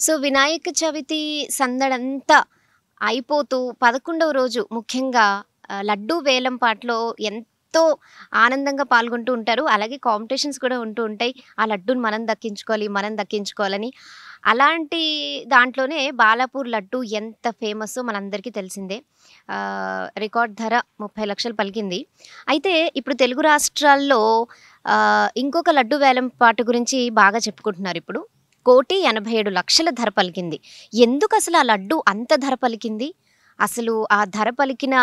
So, Vinayaka Chavithi సందడంతా అయిపోతూ 11వ రోజు ముఖ్యంగా లడ్డూ వేలం పాటలో ఎంతో ఆనందంగా పాల్గొంటూ ఉంటారు. అలాగే కాంపిటీషన్స్ కూడా ఉంటూ ఉంటాయి. ఆ లడ్డూని మనం దక్కించుకోవాలి, మనం దక్కించుకోవాలని. అలాంటి దాంట్లోనే బాలాపూర్ లడ్డూ ఎంత ఫేమస్సో మనందరికీ తెలిసిందే. రికార్డ్ ధర 30,00,000 పలికింది. అయితే ఇప్పుడు తెలుగు రాష్ట్రాల్లో ఇంకొక లడ్డూ వేలం పాట గురించి బాగా చెప్పుకుంటున్నారిప్పుడు. 1,87,00,000 ధర పలికింది. ఎందుకసలు ఆ లడ్డు అంత ధర పలికింది? అసలు ఆ ధర పలికిన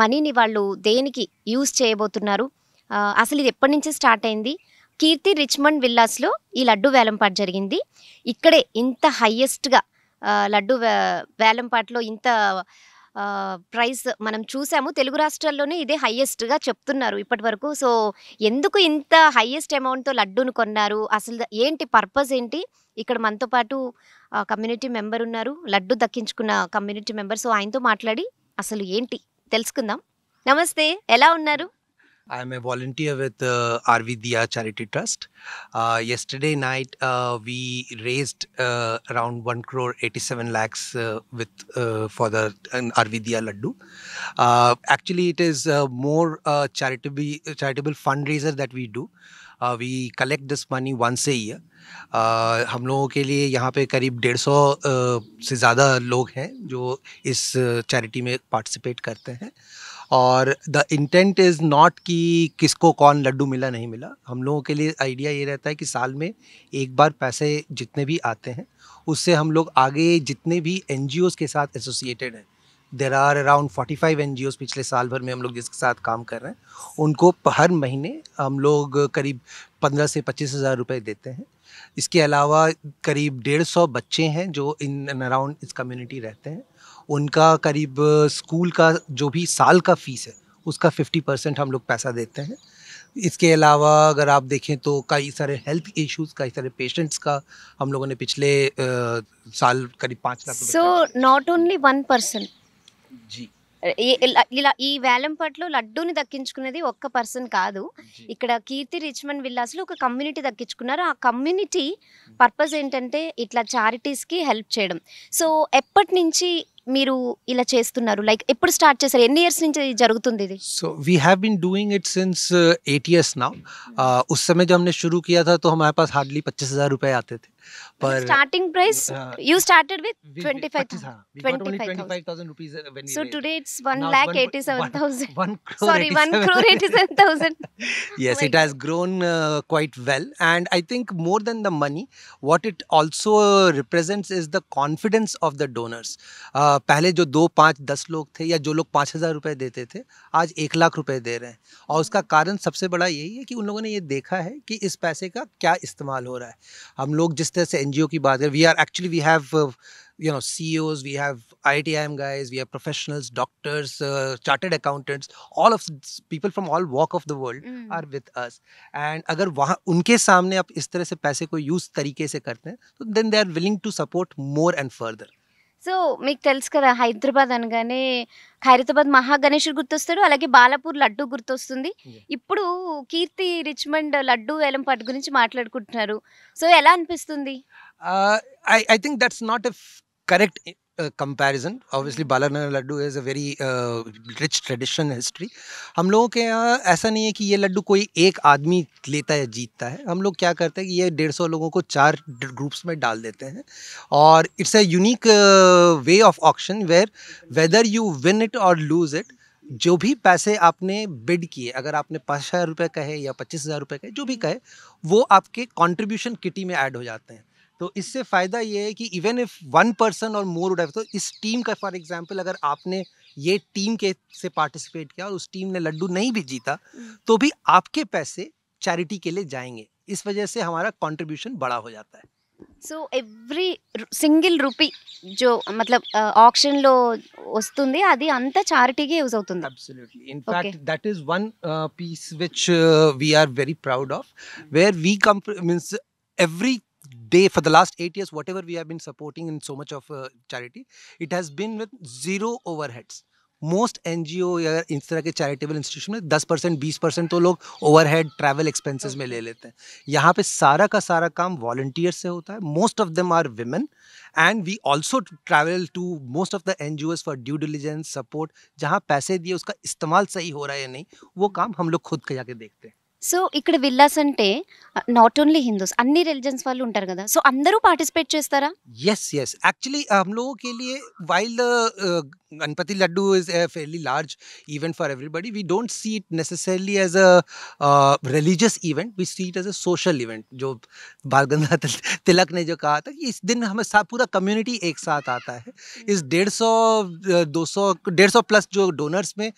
మనీని వాళ్ళు దేనికి యూజ్ చేయబోతున్నారు? అసలిది ఎప్పటినుంచి స్టార్ట్ అయింది? కీర్తి రిచ్‌మండ్ విల్లాస్‌లో ఈ లడ్డు వేలంపాట జరిగింది. ఇక్కడే ఇంత హైయెస్ట్‌గా లడ్డు వేలంపాటలో ఇంత ప్రైస్ మనం చూసాము. తెలుగు రాష్ట్రాల్లోనే ఇదే హైయెస్ట్‌గా చెప్తున్నారు ఇప్పటివరకు. సో, ఎందుకు ఇంత హైయెస్ట్ అమౌంట్‌తో లడ్డూను కొన్నారు? అసలు ఏంటి పర్పస్ ఏంటి? ఇక్కడ మనతో పాటు కమ్యూనిటీ మెంబర్ ఉన్నారు. లడ్డు దక్కించుకున్న కమ్యూనిటీ మెంబర్. సో, ఆయనతో మాట్లాడి అసలు ఏంటి తెలుసుకుందాం. నమస్తే. ఎలా ఉన్నారు? I'm a volunteer with RV Diya Charity Trust. Yesterday night, we raised around 1 crore 87 lakhs for the RV Diya Laddu. Actually, it is more charitable fundraiser that we do. We collect this money once a year. हम लोगों के लिए यहाँ पे करीब 150 से ज़्यादा लोग हैं जो इस चैरिटी में पार्टिसिपेट करते हैं और द इंटेंट इज़ नॉट कि किसको कौन लड्डू मिला नहीं मिला। हम लोगों के लिए आइडिया ये रहता है कि साल में एक बार पैसे जितने भी आते हैं उससे हम लोग आगे जितने भी NGOs के साथ एसोसिएटेड हैं, देर आर अराउंड 45 NGOs पिछले साल भर में हम लोग जिसके साथ काम कर रहे हैं, उनको हर महीने हम लोग करीब 15 से 25 हज़ार रुपये देते हैं। इसके अलावा करीब 150 बच्चे हैं जो इन एंड अराउंड इस कम्युनिटी रहते हैं। उनका करीब स्कूल का जो भी साल का फीस है उसका 50% हम लोग पैसा देते हैं। इसके अलावा अगर आप देखें तो कई सारे हेल्थ इश्यूज़, कई सारे पेशेंट्स का हम लोगों ने पिछले साल करीब 5 लाख रुपए సో, నాట్ ఓన్లీ 1 పర్సన్. जी ఇలా ఈ వేలంపాటలో లడ్డూని దక్కించుకున్నది ఒక్క పర్సన్ కాదు. जी ఇక్కడ కీర్తి రిచ్‌మండ్ విల్లాస్‌లో ఒక కమ్యూనిటీ దక్కించుకున్నారు. ఆ కమ్యూనిటీ పర్పస్ ఏంటంటే ఇట్లా చారిటీస్‌కి హెల్ప్ చేయడం. సో, ఎప్పటినుంచి మీరు ఇలా చేస్తున్నారు? లైక్ ఎప్పుడు స్టార్ట్ చేశారు? ఎన్ని ఇయర్స్ నుంచి జరుగుతుంది ఇది? So we have been doing it since 8 years now. उस समय जब हमने शुरू किया था तो हमारे पास हार्डली 25,000 रुपए आते थे, पर starting price uh, you started with we 25,000. हाँ, we got only 25,000. 25,000 rupees when we So raised. today it's Now it's 1,87,000. 1 crore Sorry, 1 crore 87,000. Yes, Oh my it has grown quite well, and I think more than the money, what it also represents is the confidence of the donors. पहले जो 2, 5, 10 लोग थे या जो लोग 5,000 रुपए देते थे, आज 1 लाख रुपए दे रहे हैं, और उसका कारण सबसे बड़ा यही है कि उन लोगों ने ये देखा है कि इस पैसे का क्या इस्तेमाल हो रहा है। हम लोग जिस तरह से NGO की बात करें, we have CEOs, we have IITIM guys, we have professionals, doctors, chartered accountants, all of people from all walk of the world are with us, and अगर वहाँ उनके सामने आप इस तरह से पैसे को यूज तरीके से करते हैं तो then they are willing to support more and further. So, మీకు తెలుసు కదా హైదరాబాద్ అనగానే ఖైరతాబాద్ మహాగణేశుడు గుర్తొస్తాడు. అలాగే బాలాపూర్ లడ్డు గుర్తొస్తుంది. Yeah. ఇప్పుడు కీర్తి రిచ్‌మండ్ లడ్డు వేలంపాట గురించి మాట్లాడుకుంటున్నారు. సో, ఎలా అనిపిస్తుంది? I think that's not a correct comparison. Obviously, Balanana Laddu is a very rich tradition history. हम लोगों के यहाँ ऐसा नहीं है कि ये लड्डू कोई एक आदमी लेता है या जीतता है। हम लोग क्या करते हैं कि ये 150 लोगों को 4 ग्रुप्स में डाल देते हैं, और it's a unique way of auction where whether you win it और लूज इट, जो भी पैसे आपने बिड किए, अगर आपने 5,000 रुपये कहे या 25,000 रुपये कहे, जो भी कहे, वो आपके कंट्रीब्यूशन किटी में ऐड हो जाते हैं। तो इससे फ़ायदा ये है कि इवन इफ 1 पर्सन और मोर वुड हैव, तो इस टीम का फॉर एग्जांपल अगर आपने ये टीम के से पार्टिसिपेट किया और उस टीम ने लड्डू नहीं भी जीता, तो भी आपके पैसे चैरिटी के लिए जाएंगे। इस वजह से हमारा कंट्रीब्यूशन बड़ा हो जाता है। సో, ఎవ్రీ సింగిల్ రూపీ జో మతలబ్ ఆక్షన్‌లో వస్తుంది. అది అంతా చారిటీకే యూజ్ అవుతుంది. Absolutely. In Okay. fact, that is one piece which we are very proud of, where we means every day for the last 8 years, whatever we have been supporting in so much of charity, it has been with zero overheads. Most NGO या इस तरह के charitable institution में 10% 20% तो लोग overhead travel expenses में ले लेते हैं. यहाँ पे सारा का सारा काम वॉलंटियर से होता है. Most of them are women and we also travel to most of the NGOs for due diligence support. जहाँ पैसे दिए उसका इस्तेमाल सही हो रहा है या नहीं, वो काम हम लोग खुद जाके देखते हैं. సో ఇక్కడ విల్లాస్ అంటే నాట్ ఓన్లీ హిందూస్, అన్ని రిలీజన్స్ వాళ్ళు ఉంటారు కదా, సో అందరూ పార్టిసిపేట్ చేస్తారా? Yes, yes. Actually, हम लोगों के लिए while the Ganpati Laddu is a fairly large event for everybody, we don't see it necessarily as a religious event. We see it as a social event. जो बाल गंगाधर तिलक ने जो कहा था कि इस दिन हमें पूरा कम्युनिटी एक साथ आता है. इस 150 प्लस जो डोनर्स में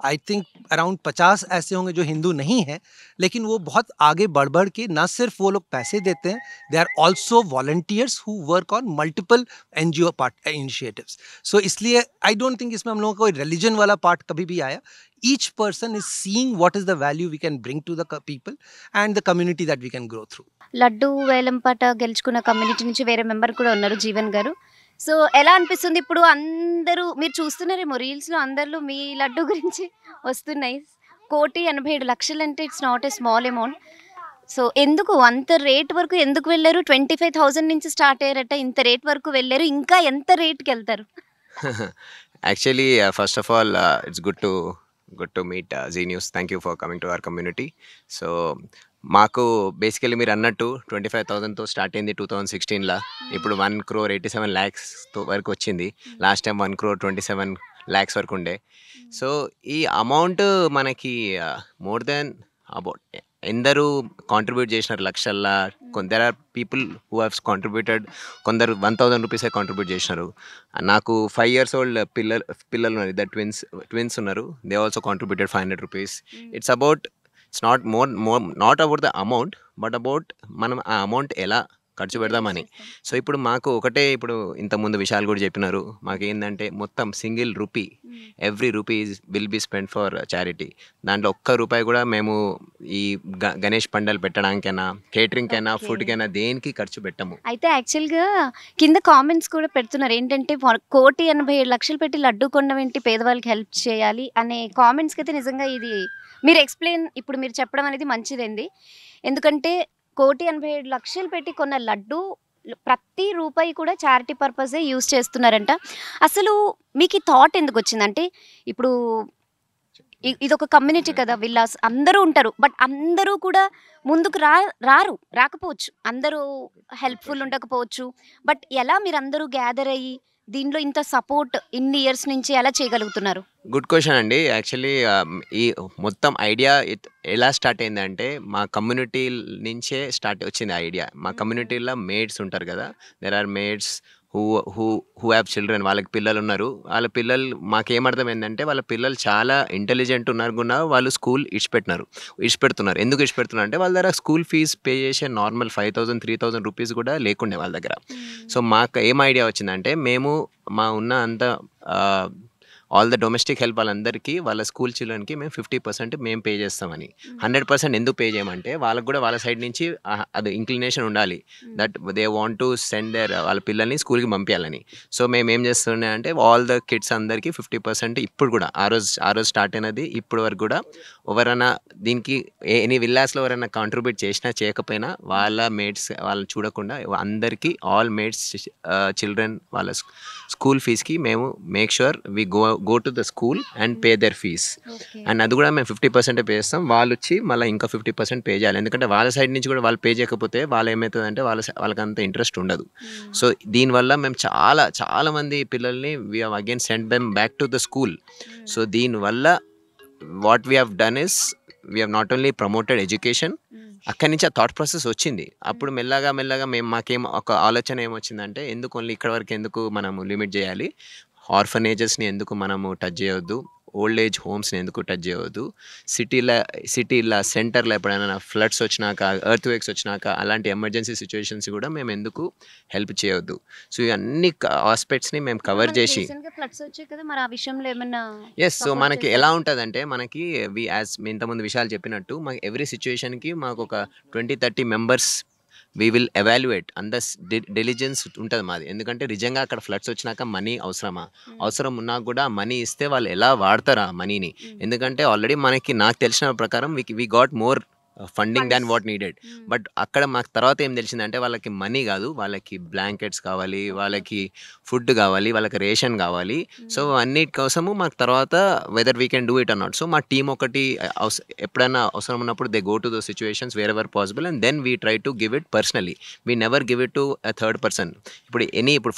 आई थिंक अराउंड 50 ऐसे होंगे जो हिंदू नहीं हैं, लेकिन वो बहुत आगे बढ़ बढ़ के ना सिर्फ वो लोग पैसे देते हैं, they are also volunteers who work on multiple NGO part initiatives. So इसलिए आई डोंट थिंक इसमें हम लोगों का कोई रिलीजन वाला पार्ट कभी भी आया. Each person is seeing what is the value we can bring to the people and the community that we can grow through. Laddu వేలంపాట గెలుచుకున్న కమ్యూనిటీ నుంచి వేరే మెంబర్ కూడా ఉన్నారు, జీవన్ గారు. సో ఎలా అనిపిస్తుంది ఇప్పుడు? అందరూ మీరు చూస్తున్నారేమో రీల్స్లో, అందరిలో మీ లడ్డు గురించి వస్తున్నాయి. 1,87,00,000 అంటే it's not a small amount. So ఎందుకు అంత రేట్ వరకు ఎందుకు వెళ్ళారు? 25,000 నుంచి స్టార్ట్ అయ్యారట, ఇంత రేట్ వరకు వెళ్ళారు, ఇంకా ఎంత రేట్కి వెళ్తారు? Actually, first of all, it's good to meet Z News. Thank you for coming to our community. So మాకు బేసికలీ మీరు అన్నట్టు 25,000తో స్టార్ట్ అయింది 2016లా. ఇప్పుడు 1,87,00,000 వరకు వచ్చింది. లాస్ట్ టైం 1,27,00,000 వరకు ఉండే. సో ఈ అమౌంట్ మనకి మోర్ దెన్ అబౌట్ ఎందరూ కాంట్రిబ్యూట్ చేసినారు లక్షల్లో. There are people who have contributed, కొందరు 1,000 రూపీసే కాంట్రిబ్యూట్ చేసినారు. నాకు 5 years old పిల్లలు ఉన్నారు, ఇద్దరు ట్విన్స్ ఉన్నారు. They also contributed 500 rupees. It's not about the amount, but about మనం ఆ అమౌంట్ ఎలా ఖర్చు పెడదామని. సో ఇప్పుడు మాకు ఒకటే, ఇప్పుడు ఇంతకుముందు విషయాలు కూడా చెప్పినారు, మాకు ఏంటంటే మొత్తం single rupee, every rupee will be spend for charity. దాంట్లో ఒక్క రూపాయి కూడా మేము ఈ గణేష్ పండాలు పెట్టడానికైనా, కేటరింగ్కైనా, ఫుడ్కైనా దేనికి ఖర్చు పెట్టము. అయితే యాక్చువల్గా కింద కామెంట్స్ కూడా పెడుతున్నారు ఏంటంటే 1,87,00,000 పెట్టి లడ్డు కొనడం ఏంటి, పేదవాళ్ళకి హెల్ప్ చేయాలి అనే కామెంట్స్కి అయితే నిజంగా ఇది మీరు ఎక్స్ప్లెయిన్ ఇప్పుడు మీరు చెప్పడం అనేది మంచిదండి. ఎందుకంటే 1,87,00,000 పెట్టి కొన్న లడ్డు ప్రతి రూపాయి కూడా చారిటీ పర్పసే యూజ్ చేస్తున్నారంట. అసలు మీకు ఈ థాట్ ఎందుకు వచ్చిందంటే, ఇప్పుడు ఇదొక కమ్యూనిటీ కదా, విల్లాస్ అందరూ ఉంటారు, బట్ అందరూ కూడా ముందుకు రాకపోవచ్చు, అందరూ హెల్ప్ఫుల్ ఉండకపోవచ్చు, బట్ ఎలా మీరు అందరూ గ్యాదర్ అయ్యి దీనిలో ఇంత సపోర్ట్ ఇన్ని ఇయర్స్ నుంచి ఎలా చేయగలుగుతున్నారు? గుడ్ క్వశ్చన్ అండి. యాక్చువల్లీ ఈ మొత్తం ఐడియా ఎలా స్టార్ట్ అయిందంటే మా కమ్యూనిటీ నుంచే స్టార్ట్ వచ్చింది ఐడియా. మా కమ్యూనిటీలో మేడ్స్ ఉంటారు కదా, there are maids who have children, వాళ్ళకి పిల్లలు ఉన్నారు. వాళ్ళ పిల్లలు మాకేమర్థమైందంటే వాళ్ళ పిల్లలు చాలా ఇంటెలిజెంట్ ఉన్నారు, వాళ్ళు స్కూల్ ఇడిచిపెడుతున్నారు. ఎందుకు ఇడిచిపెడుతున్నారు అంటే వాళ్ళ దగ్గర స్కూల్ ఫీజ్ పే చేసే నార్మల్ 5,000 3,000 రూపీస్ కూడా లేకుండే వాళ్ళ దగ్గర. సో మాకు ఏం ఐడియా వచ్చిందంటే, మేము మా ఉన్న అంత ఆల్ ద డొమెస్టిక్ హెల్ప్ వాళ్ళందరికీ వాళ్ళ స్కూల్ చిల్డ్రన్కి మేము 50% మేము పే చేస్తామని. 100% ఎందుకు పే చేయమంటే వాళ్ళకు కూడా వాళ్ళ సైడ్ నుంచి అది ఇంక్లినేషన్ ఉండాలి, that they want to send వాళ్ళ పిల్లల్ని స్కూల్కి పంపించాలని. సో మేము ఏం చేస్తున్నాం అంటే ఆల్ ద కిడ్స్ అందరికీ 50% ఇప్పుడు కూడా ఆ రోజు స్టార్ట్ అయినది ఇప్పటి వరకు కూడా ఎవరైనా దీనికి ఎనీ విల్లాస్లో ఎవరైనా కాంట్రిబ్యూట్ చేసినా చేయకపోయినా వాళ్ళ మేడ్స్ వాళ్ళని చూడకుండా అందరికీ ఆల్ మేడ్స్ చిల్డ్రన్ వాళ్ళ స్కూల్ ఫీజ్కి మేము make sure we go to the school and pay their fees. And అది కూడా మేము 50% పే చేస్తాం, వాళ్ళు వచ్చి మళ్ళీ ఇంకా 50% పే చేయాలి. ఎందుకంటే వాళ్ళ సైడ్ నుంచి కూడా వాళ్ళు పే చేయకపోతే వాళ్ళు ఏమవుతుందంటే వాళ్ళకి అంత ఇంట్రెస్ట్ ఉండదు. సో దీనివల్ల మేము చాలా మంది పిల్లల్ని we have again send them back to the school. So దీనివల్ల what we have done is we have not only promoted education, అక్కడి నుంచి ఆ థాట్ ప్రాసెస్ వచ్చింది. అప్పుడు మెల్లగా మాకేం ఒక ఆలోచన ఏమొచ్చిందంటే, ఎందుకు ఓన్లీ ఇక్కడ వరకు ఎందుకు మనము లిమిట్ చేయాలి, ఆర్ఫనేజెస్ని ఎందుకు మనము టచ్ చేయవద్దు, ఓల్డ్ ఏజ్ హోమ్స్ని ఎందుకు టచ్ చేయవద్దు, సిటీలో సెంటర్లో ఎప్పుడైనా ఫ్లడ్స్ వచ్చినాక, ఎర్త్ వేక్స్ వచ్చినాక, అలాంటి ఎమర్జెన్సీ సిచ్యువేషన్స్ కూడా మేము ఎందుకు హెల్ప్ చేయవద్దు. సో ఇవన్నీ ఆస్పెక్ట్స్ని మేము కవర్ చేసి ఎస్. సో మనకి ఎలా ఉంటుందంటే, మనకి ఇంతకుముందు విషయాలు చెప్పినట్టు మాకు ఎవ్రీ సిచ్యువేషన్కి మాకు ఒక 20-30 మెంబర్స్ వీ విల్ ఎవాల్యుయేట్ అంద డెలిజెన్స్ ఉంటుంది మాది. ఎందుకంటే నిజంగా అక్కడ ఫ్లడ్స్ వచ్చినాక మనీ అవసరమా, అవసరం ఉన్నా కూడా మనీ ఇస్తే వాళ్ళు ఎలా వాడతారా మనీని. ఎందుకంటే ఆల్రెడీ నాకు తెలిసిన ప్రకారం we got more funding than what needed. But అక్కడ మాకు తర్వాత ఏం తెలిసిందంటే వాళ్ళకి మనీ కాదు, వాళ్ళకి బ్లాంకెట్స్ కావాలి, వాళ్ళకి ఫుడ్ కావాలి, వాళ్ళకి రేషన్ కావాలి. సో అన్నిటి కోసము మాకు తర్వాత whether we can do it or not. So మా టీం ఒకటి ఎప్పుడైనా అవసరం ఉన్నప్పుడు they go to those situations wherever possible and then we try to give it personally. We never give it to a third person. ఇప్పుడు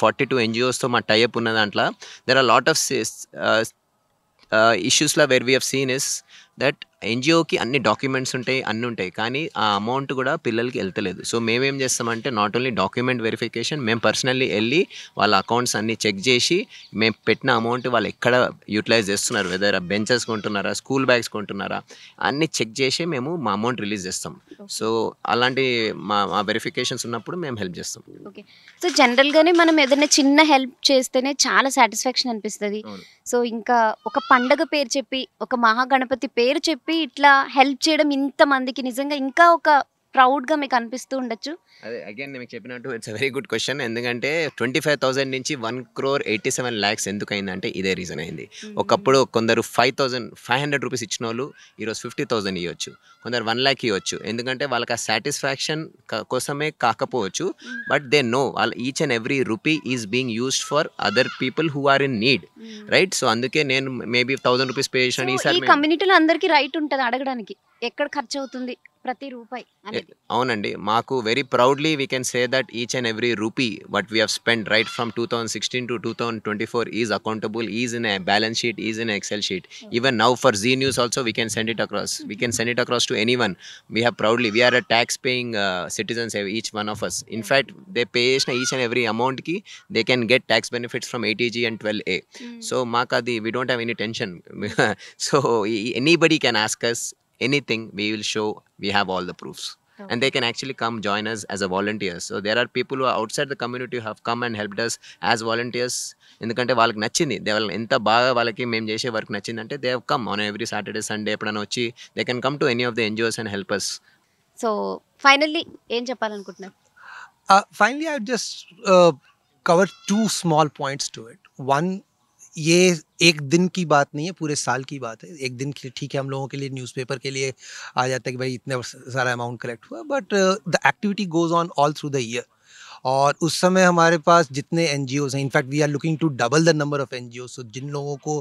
42 NGOsతో మా tie up ఉన్న దాంట్లో దెర్ ఆర్ లాట్ ఆఫ్ ఇష్యూస్లో where we have seen is that ఎన్జిఓకి అన్ని documents ఉంటాయి, అన్నీ ఉంటాయి, కానీ ఆ అమౌంట్ కూడా పిల్లలకి వెళ్తలేదు. సో మేమేం చేస్తామంటే నాట్ ఓన్లీ డాక్యుమెంట్ వెరిఫికేషన్, మేము పర్సనల్లీ వెళ్ళి వాళ్ళ అకౌంట్స్ అన్నీ చెక్ చేసి మేము పెట్టిన అమౌంట్ వాళ్ళు ఎక్కడ యూటిలైజ్ చేస్తున్నారు, వెదర్ బెంచెస్ కొంటున్నారా, స్కూల్ బ్యాగ్స్ కొంటున్నారా, అన్నీ చెక్ చేసి మేము మా అమౌంట్ రిలీజ్ చేస్తాం. సో అలాంటి మా వెరిఫికేషన్స్ ఉన్నప్పుడు మేము హెల్ప్ చేస్తాం. ఓకే. సో జనరల్గానే మనం ఏదైనా చిన్న హెల్ప్ చేస్తేనే చాలా సాటిస్ఫాక్షన్ అనిపిస్తుంది. సో ఇంకా ఒక పండగ పేరు చెప్పి, ఒక మహాగణపతి పేరు చెప్పి ఇట్లా హెల్ప్ చేయడం ఇంతమందికి నిజంగా ఇంకా ఒక ప్రౌడ్గా మీకు అనిపిస్తూ ఉండొచ్చు. అదే అగైన్ నేను మీకు చెప్పినట్టు it's a very good question. ఎందుకంటే 25,000 నుంచి 1,87,00,000 ఎందుకు అయిందంటే ఇదే రీజన్ అయింది. ఒకప్పుడు కొందరు 5,500 రూపీస్ ఇచ్చిన వాళ్ళు ఈరోజు 50,000 ఇవ్వచ్చు, కొందరు 1 lakh ఇవ్వచ్చు. ఎందుకంటే వాళ్ళకి ఆ సాటిస్ఫాక్షన్ కోసమే కాకపోవచ్చు, బట్ దే నో వాళ్ళ each and every rupee is being used for other people who are in need, right? So అందుకే నేను మేబీ 1,000 రూపీస్ పే చేసాను. ఈసారి ఈ కమ్యూనిటీలో అందరికీ రైట్ ఉంటుంది అడగడానికి ఎక్కడ ఖర్చు అవుతుంది ప్రతి రూపాయి అనేది. అవునండి, మాకు very proudly we can say that each and every rupee what we have spend right from 2016 to 2024 is accountable, is in a balance sheet, is in Excel sheet. Even now for Zee News also we can send it across, we can send it across to anyone. We have proudly, we are a tax paying citizens, each one of us. In fact, they pay each and every amount ki they can get tax benefits from 8AG and 12A. So makadi we don't have any tension. So anybody can ask us anything, we will show, we have all the proofs. And they can actually come join us as a volunteers. So there are people who are outside the community who have come and helped us as volunteers. ఎందుకంటే వాళ్ళకి నచ్చింది, వాళ్ళు ఎంత బాగా వాళ్ళకి మేము చేసే work నచ్చిందంటే they have come on every Saturday Sunday ఎప్పుడైనా వచ్చి they can come to any of the NGOs and help us. So finally ఏం చెప్పాలనుకుంటున్నారు? Finally, I would just cover 2 small points to it. One, ये एक दिन की बात नहीं है, पूरे साल की बात है. एक दिन की ठीक है, हम लोगों के लिए न्यूज़पेपर के लिए आ जाता है कि भाई इतने सारा अमाउंट कलेक्ट हुआ, but the activity goes on all through the year. और उस समय हमारे पास जितने NGOs हैं, in fact we are looking to double the number of NGOs. So जिन लोगों को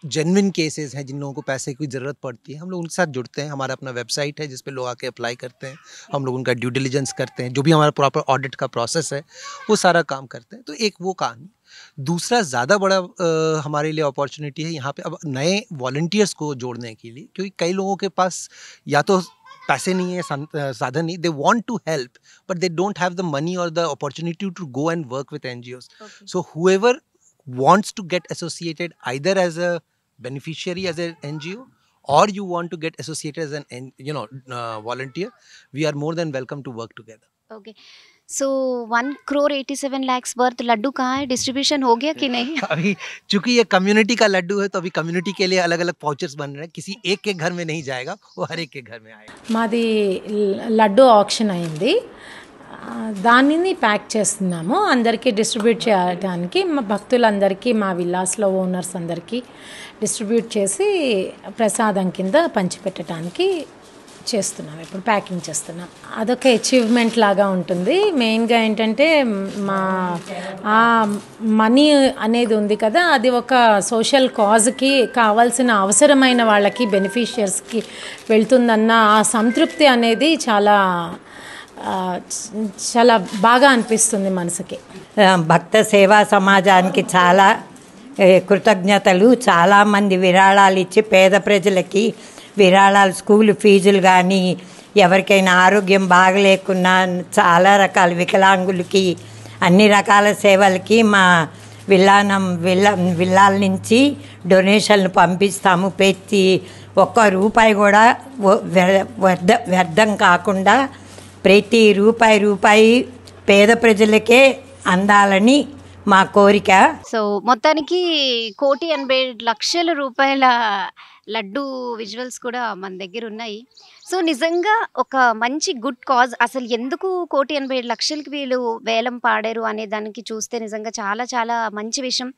जेन्युइन केसेस हैं, जिन लोगों को पैसे की ज़रूरत पड़ती है, हम लोग उनके साथ जुड़ते हैं. हमारा अपना वेबसाइट है जिस पे लोग आके अप्लाई करते हैं, हम लोग उनका ड्यू डिलिजेंस करते हैं, जो भी हमारा प्रॉपर ऑडिट का प्रोसेस है वो सारा काम करते हैं. तो एक वो कहानी. दूसरा ज़्यादा बड़ा हमारे लिए अपॉर्चुनिटी है यहाँ पे अब नए वॉलंटियर्स को जोड़ने के लिए, क्योंकि कई लोगों के पास या तो पैसे नहीं है, साधन नहीं, they want to help but they don't have the money और the opportunity to go and work with NGOs. So whoever wants to get associated either as a beneficiary as an NGO or you want to get associated as an volunteer, we are more than welcome to work together. Okay. So 1,87,00,000 worth laddu कहाँ है? Distribution हो गया कि नहीं? अभी चूंकि ये community का लड्डू है तो अभी कम्युनिटी के लिए अलग अलग पाउचेस बन रहे हैं, किसी एक के घर में नहीं जाएगा, वो हर एक के घर में आएगा. మాది లడ్డు ఆక్షన్ అయింది, దానిని ప్యాక్ చేస్తున్నాము అందరికీ డిస్ట్రిబ్యూట్ చేయడానికి, మా భక్తులందరికీ, మా విల్లాస్లో ఓనర్స్ అందరికీ డిస్ట్రిబ్యూట్ చేసి ప్రసాదం కింద పంచిపెట్టడానికి చేస్తున్నాం. ఇప్పుడు ప్యాకింగ్ చేస్తున్నాం. అదొక అచీవ్మెంట్ లాగా ఉంటుంది. మెయిన్గా ఏంటంటే మా ఆ మనీ అనేది ఉంది కదా, అది ఒక సోషల్ కాజ్కి కావాల్సిన అవసరమైన వాళ్ళకి బెనిఫిషియర్స్కి వెళ్తుందన్న ఆ సంతృప్తి అనేది చాలా చాలా బాగా అనిపిస్తుంది మనసుకి. భక్త సేవా సమాజానికి చాలా కృతజ్ఞతలు. చాలామంది విరాళాలు ఇచ్చి పేద ప్రజలకి విరాళాలు, స్కూల్ ఫీజులు కానీ, ఎవరికైనా ఆరోగ్యం బాగలేకున్నా, చాలా రకాల వికలాంగులకి, అన్ని రకాల సేవలకి మా విల్లాల నుంచి డొనేషన్లు పంపిస్తాము. ప్రతి ఒక్క రూపాయి కూడా వ్యర్థం కాకుండా ప్రతి రూపాయి పేద ప్రజలకే అందాలని మా కోరిక. సో మొత్తానికి 1,80,00,00,000 రూపాయల లడ్డు విజువల్స్ కూడా మన దగ్గర ఉన్నాయి. సో నిజంగా ఒక మంచి గుడ్ కాజ్. అసలు ఎందుకు 1,87,00,000కి వీళ్ళు వేలం పాడారు అనే దానికి చూస్తే నిజంగా చాలా చాలా మంచి విషయం.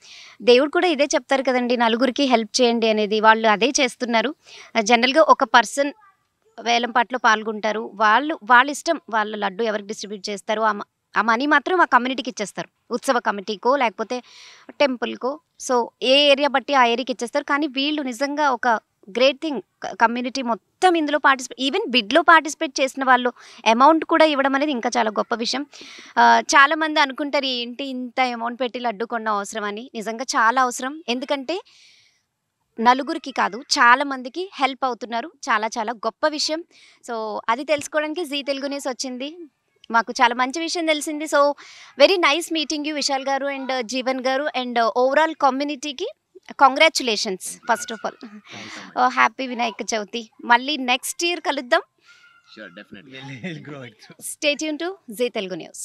దేవుడు కూడా ఇదే చెప్తారు కదండీ, నలుగురికి హెల్ప్ చేయండి అనేది. వాళ్ళు అదే చేస్తున్నారు. జనరల్‌గా ఒక పర్సన్ వేలం పాటలో పాల్గొంటారు. వాళ్ళ ఇష్టం. వాళ్ళ లడ్డు ఎవరికి డిస్ట్రిబ్యూట్ చేస్తారో ఆ మనీ మాత్రం ఆ కమ్యూనిటీకి ఇచ్చేస్తారు. ఉత్సవ కమిటీకో లేకపోతే టెంపుల్‌కో. సో ఏ ఏరియా బట్టి ఆ ఏరియాకి ఇచ్చేస్తారు. కానీ వీళ్ళు నిజంగా ఒక గ్రేట్ థింగ్. కమ్యూనిటీ మొత్తం ఇందులో ఈవెన్ బిడ్‌లో పార్టిసిపేట్ చేసిన వాళ్ళు అమౌంట్ కూడా ఇవ్వడం అనేది ఇంకా చాలా గొప్ప విషయం. చాలామంది అనుకుంటారు ఏంటి ఇంత అమౌంట్ పెట్టి లడ్డు కొనడం అవసరమని. నిజంగా చాలా అవసరం. ఎందుకంటే నలుగురికి కాదు, చాలా మందికి హెల్ప్ అవుతున్నారు. చాలా చాలా గొప్ప విషయం. సో అది తెలుసుకోవడానికి జీ తెలుగు న్యూస్ వచ్చింది. మాకు చాలా మంచి విషయం తెలిసింది. So very nice meeting you Vishal గారు అండ్ జీవన్ గారు అండ్ ఓవరాల్ కమ్యూనిటీకి congratulations first of all. Happy Vinayaka Chavithi. మళ్ళీ నెక్స్ట్ ఇయర్ కలుద్దాం. Sure, definitely. We'll grow it. Stay tune to Zee Telugu news.